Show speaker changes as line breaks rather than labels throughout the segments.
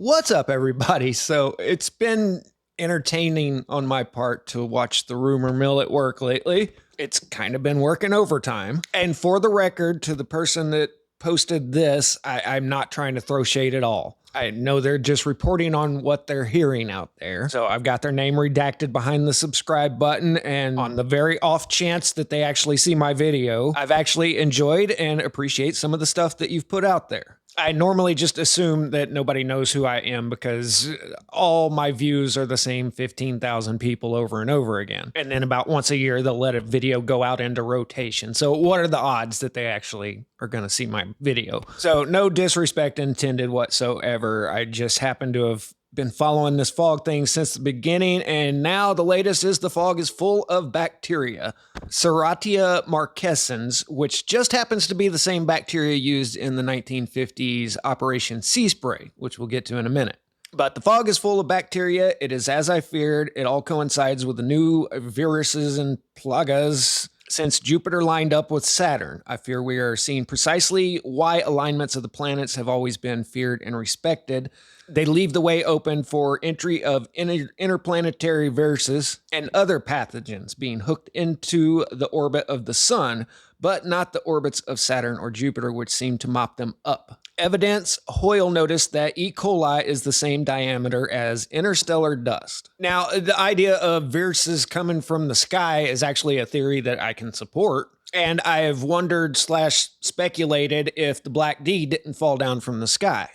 What's up, everybody? So it's been entertaining on my part to watch the rumor mill at work lately. It's kind of been working overtime. And for the record, to the person that posted this, I'm not trying to throw shade at all. I know they're just reporting on what they're hearing out there. So I've got their name redacted behind the subscribe button, and on the very off chance that they actually see my video, I've actually enjoyed and appreciate some of the stuff that you've put out there. I normally just assume that nobody knows who I am because all my views are the same 15,000 people over and over again. And then about once a year, they'll let a video go out into rotation. So what are the odds that they actually are going to see my video? So no disrespect intended whatsoever. I just happen to have been following this fog thing since the beginning, and now the latest is the fog is full of bacteria. Serratia marcescens, which just happens to be the same bacteria used in the 1950s Operation Sea Spray, which we'll get to in a minute. But the fog is full of bacteria. It is as I feared. It all coincides with the new viruses and plagas since Jupiter lined up with Saturn. I fear we are seeing precisely why alignments of the planets have always been feared and respected. They leave the way open for entry of interplanetary viruses and other pathogens being hooked into the orbit of the sun, but not the orbits of Saturn or Jupiter, which seem to mop them up. Evidence, Hoyle noticed that E. coli is the same diameter as interstellar dust. Now, the idea of viruses coming from the sky is actually a theory that I can support. And I have wondered / speculated if the Black D didn't fall down from the sky.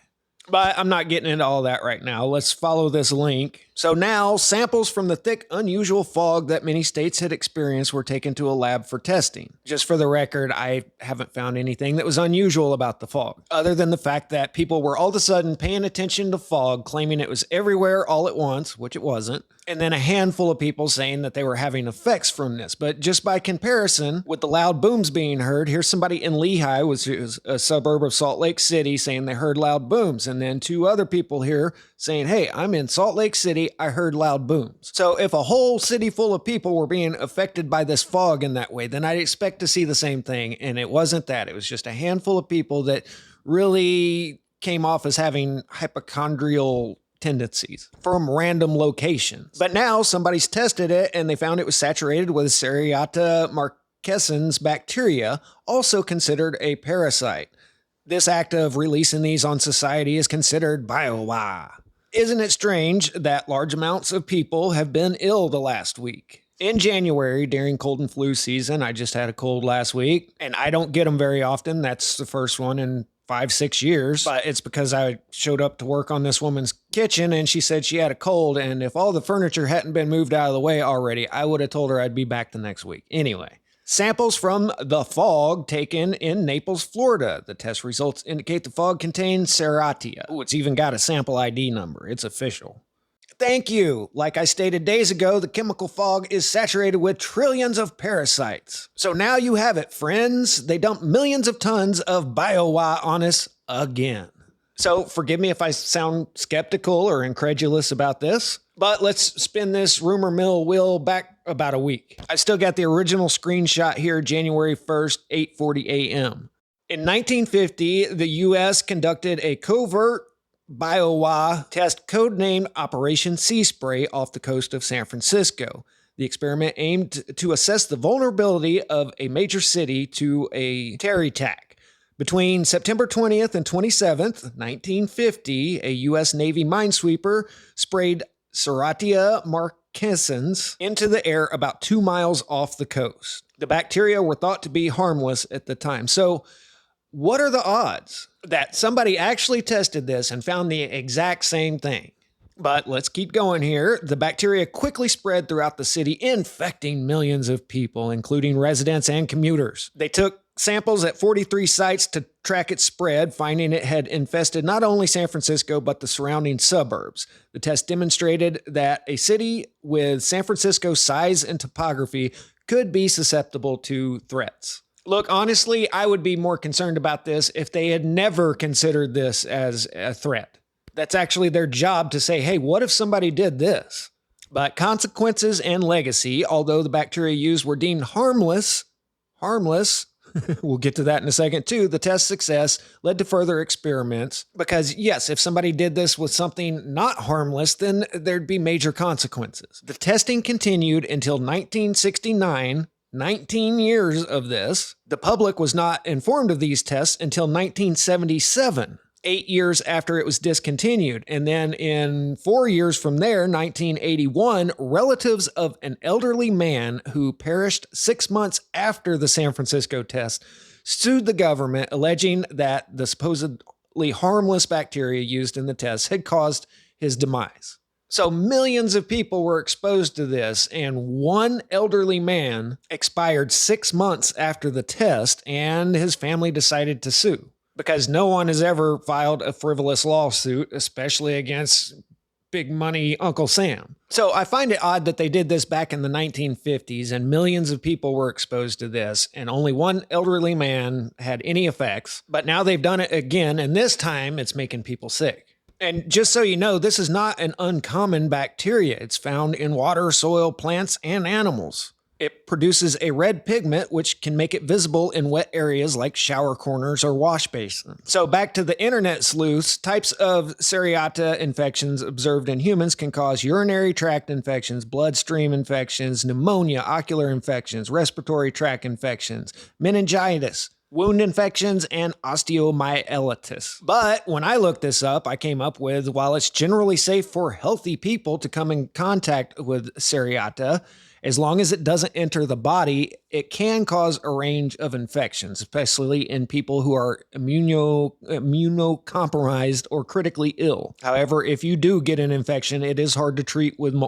But I'm not getting into all that right now. Let's follow this link. So now, samples from the thick, unusual fog that many states had experienced were taken to a lab for testing. Just for the record, I haven't found anything that was unusual about the fog, other than the fact that people were all of a sudden paying attention to fog, claiming it was everywhere all at once, which it wasn't, and then a handful of people saying that they were having effects from this. But just by comparison, with the loud booms being heard, here's somebody in Lehigh, which is a suburb of Salt Lake City, saying they heard loud booms. And then two other people here saying, hey, I'm in Salt Lake City, I heard loud booms. So if a whole city full of people were being affected by this fog in that way, then I'd expect to see the same thing. And it wasn't that. It was just a handful of people that really came off as having hypochondrial tendencies from random locations. But now somebody's tested it and they found it was saturated with Serratia marcescens bacteria, also considered a parasite. This act of releasing these on society is considered biowa. Isn't it strange that large amounts of people have been ill the last week? In January, during cold and flu season, I just had a cold last week, and I don't get them very often. That's the first one in 5-6 years, but it's because I showed up to work on this woman's kitchen and she said she had a cold, and if all the furniture hadn't been moved out of the way already, I would have told her I'd be back the next week. Anyway, samples from the fog taken in Naples, Florida. The test results indicate the fog contains Serratia. Oh, it's even got a sample ID number. It's official. Thank you. Like I stated days ago, the chemical fog is saturated with trillions of parasites. So now you have it, friends. They dump millions of tons of biowa on us again. So forgive me if I sound skeptical or incredulous about this, but let's spin this rumor mill wheel back about a week. I still got the original screenshot here, January 1st, 8:40 a.m. In 1950, the U.S. conducted a covert biowa test codenamed Operation Sea Spray off the coast of San Francisco. The experiment aimed to assess the vulnerability of a major city to a terror attack. Between September 20th and 27th, 1950, a U.S. Navy minesweeper sprayed Serratia marcescens into the air about 2 miles off the coast. The bacteria were thought to be harmless at the time. So, what are the odds that somebody actually tested this and found the exact same thing? But let's keep going here. The bacteria quickly spread throughout the city, infecting millions of people, including residents and commuters. They took samples at 43 sites to track its spread, finding it had infested not only San Francisco, but the surrounding suburbs. The test demonstrated that a city with San Francisco's size and topography could be susceptible to threats. Look, honestly, I would be more concerned about this if they had never considered this as a threat. That's actually their job to say, hey, what if somebody did this? But consequences and legacy, although the bacteria used were deemed harmless, We'll get to that in a second too. The test success led to further experiments because, yes, if somebody did this with something not harmless, then there'd be major consequences. The testing continued until 1969, 19 years of this. The public was not informed of these tests until 1977. 8 years after it was discontinued. And then in 4 years from there, 1981, relatives of an elderly man who perished 6 months after the San Francisco test sued the government, alleging that the supposedly harmless bacteria used in the test had caused his demise. So millions of people were exposed to this, and one elderly man expired 6 months after the test, and his family decided to sue. Because no one has ever filed a frivolous lawsuit, especially against big money Uncle Sam. So I find it odd that they did this back in the 1950s and millions of people were exposed to this and only one elderly man had any effects. But now they've done it again, and this time it's making people sick. And just so you know, this is not an uncommon bacteria. It's found in water, soil, plants, and animals. It produces a red pigment, which can make it visible in wet areas like shower corners or wash basins. So back to the internet sleuths, types of Serratia infections observed in humans can cause urinary tract infections, bloodstream infections, pneumonia, ocular infections, respiratory tract infections, meningitis, wound infections, and osteomyelitis. But when I looked this up, I came up with, while it's generally safe for healthy people to come in contact with Serratia, as long as it doesn't enter the body, it can cause a range of infections, especially in people who are immunocompromised or critically ill. However, if you do get an infection, it is hard to treat with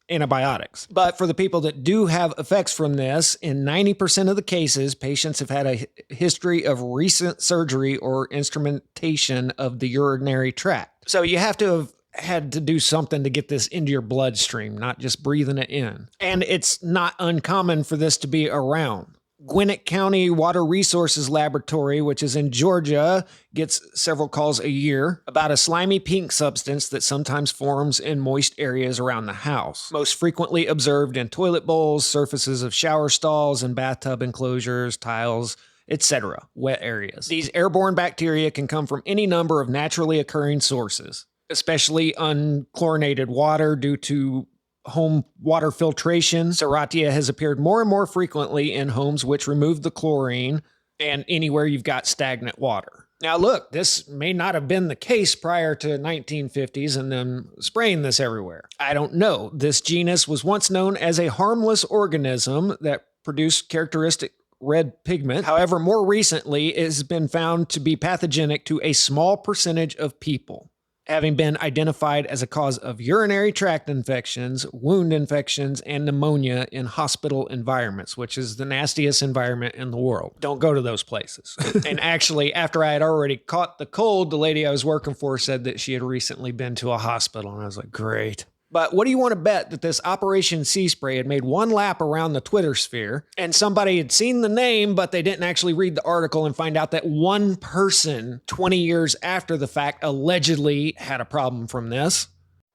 antibiotics. But for the people that do have effects from this, in 90% of the cases, patients have had a history of recent surgery or instrumentation of the urinary tract. So you have to have had to do something to get this into your bloodstream, not just breathing it in. And it's not uncommon for this to be around. Gwinnett County Water Resources Laboratory, which is in Georgia, gets several calls a year about a slimy pink substance that sometimes forms in moist areas around the house. Most frequently observed in toilet bowls, surfaces of shower stalls, and bathtub enclosures, tiles, etc., wet areas. These airborne bacteria can come from any number of naturally occurring sources, especially unchlorinated water due to home water filtration. Serratia has appeared more and more frequently in homes which remove the chlorine and anywhere you've got stagnant water. Now look, this may not have been the case prior to 1950s and them spraying this everywhere. I don't know. This genus was once known as a harmless organism that produced characteristic red pigment. However, more recently, it has been found to be pathogenic to a small percentage of people, having been identified as a cause of urinary tract infections, wound infections, and pneumonia in hospital environments, which is the nastiest environment in the world. Don't go to those places. And actually, after I had already caught the cold, the lady I was working for said that she had recently been to a hospital, and I was like, great. But what do you want to bet that this Operation Sea Spray had made one lap around the Twitter sphere and somebody had seen the name, but they didn't actually read the article and find out that one person 20 years after the fact allegedly had a problem from this.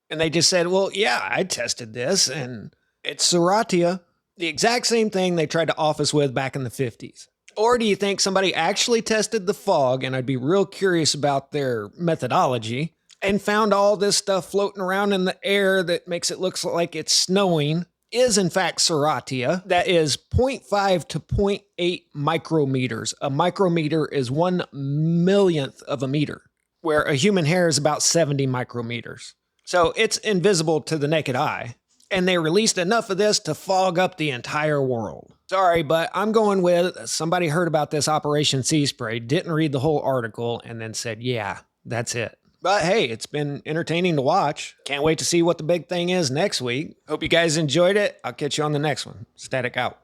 And they just said, well, yeah, I tested this and it's Serratia. The exact same thing they tried to off us with back in the 50s. Or do you think somebody actually tested the fog, and I'd be real curious about their methodology, and found all this stuff floating around in the air that makes it look like it's snowing, is in fact Serratia. That is 0.5 to 0.8 micrometers. A micrometer is 1/1,000,000th of a meter, where a human hair is about 70 micrometers. So it's invisible to the naked eye. And they released enough of this to fog up the entire world. Sorry, but I'm going with somebody heard about this Operation Sea Spray, didn't read the whole article, and then said, yeah, that's it. But hey, it's been entertaining to watch. Can't wait to see what the big thing is next week. Hope you guys enjoyed it. I'll catch you on the next one. Static out.